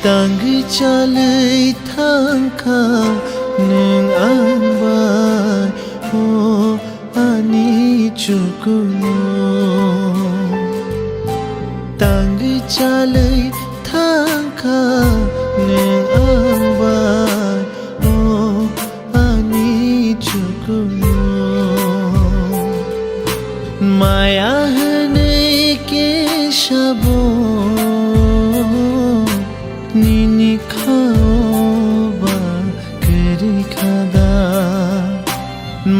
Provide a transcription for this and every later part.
Tang chalai thangka neng angbai ho ani chukuno. Tang chalai thangka neng angbai ho ani chukuno. Maya hane ke shabo Nini khaoba keri khada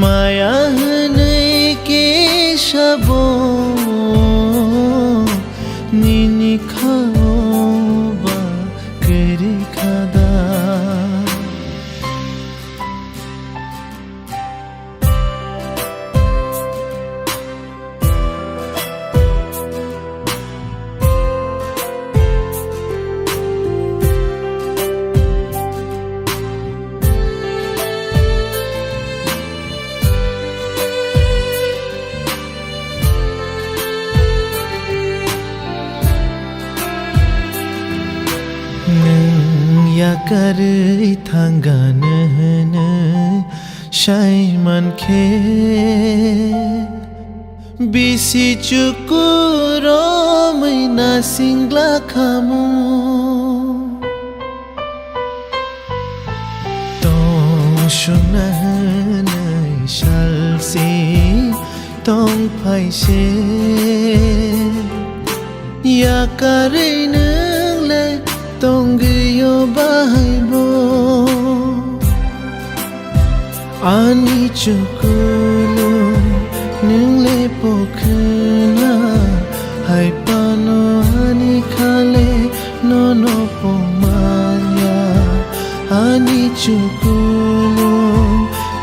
Maya hanai ke shabo Nini khaoba keri khada Yakari thanganana shaiman khe bisi chukuro maina singla khamu tong shunanai shalsi tong phaise yakari nang Tongyo bahaibo Ani chukulu Ningle pokhna Hai pano ani khale Nono pomanya Ani chukulu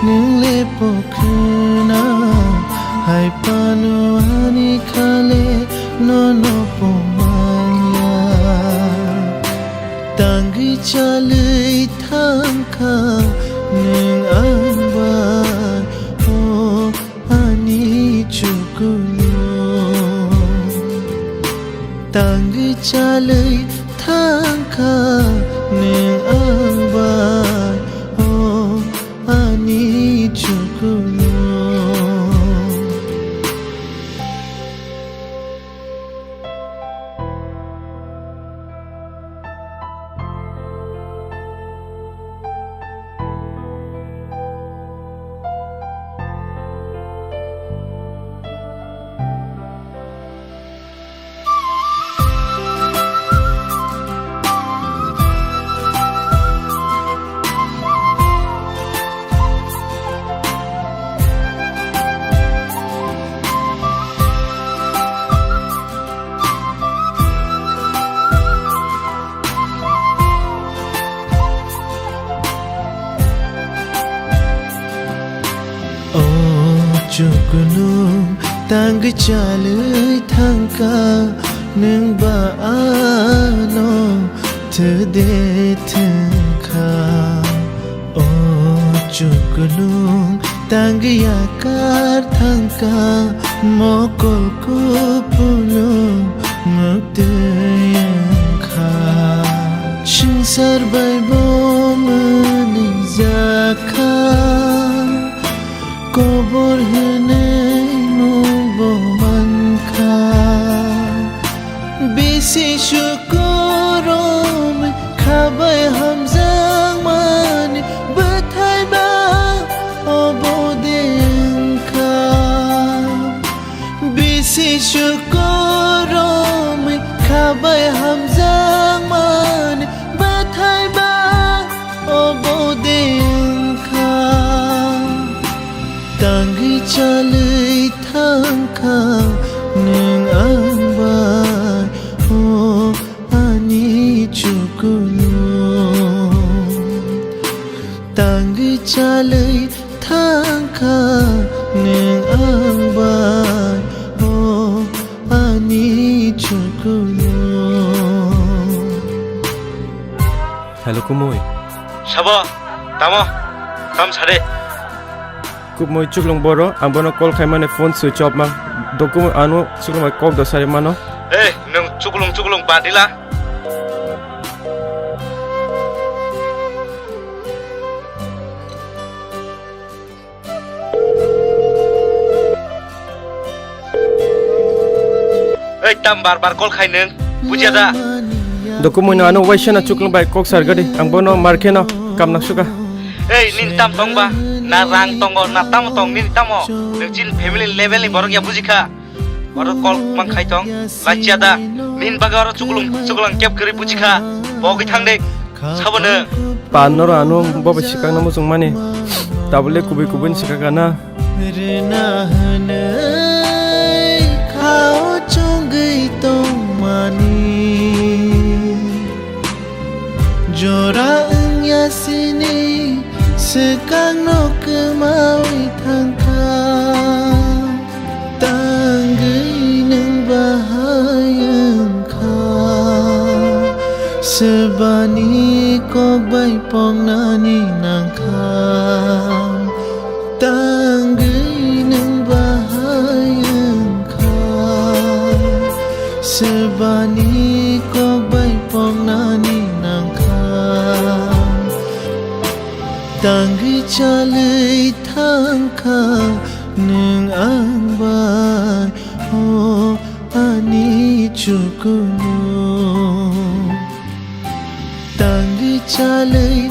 Ningle pokhna Hai pano ani khale Nono pomanya Tang chalai thangka neng angbai ho ani chukuno. Tang chalai thangka neng angbai ho ani chukuno. Chukunu tang chalai thangka neng baano thde thangka O chukunu tang yakar thangka mokol ko pulo mukte yankha shingsar bai bom zakha Kobor henei mubo manka Bisi syukurom Kabai hamzang mani Betai ba obodengka Bisi syukurom Kabai hamzang mani Betai ba obodengka Tang chalai thangka neng angbai ho ani chukuno. Tang chalai thangka neng angbai ho ani chukuno. Hello kumoy. Sabo, tamo, kam sare. Kumoy chuklong boro, ambono call kay mane phone switch off mang. Dokumo anu chuklong kop do sare mano. Nung cukulung padila. bai tam bar call khai neng buja da dokumen anu waisya na cuklang bai kok sar gadi ang bono marke no kam nak suka ei nin tam tong ba na rang tongo na tam tong nin tamo nengcin family level ni borok ya bujikha borok call mang khai tong lajja da nin bagar cuklang kep keri bujikha bogi thang dek sabone panor anu boba sikang namu sung mani tabule kubi kubin sikakana rena hane khao chung gei tong mani jora nya sini sekang no kemau thangka tanggei neng bahayang kha sebani kok bai pong nani nang kha tanggei neng bahayang kha sebani kok bai pong nani nang kha tanggei chalei thang kha neng ang bai ho ani chukunu tanggei chalei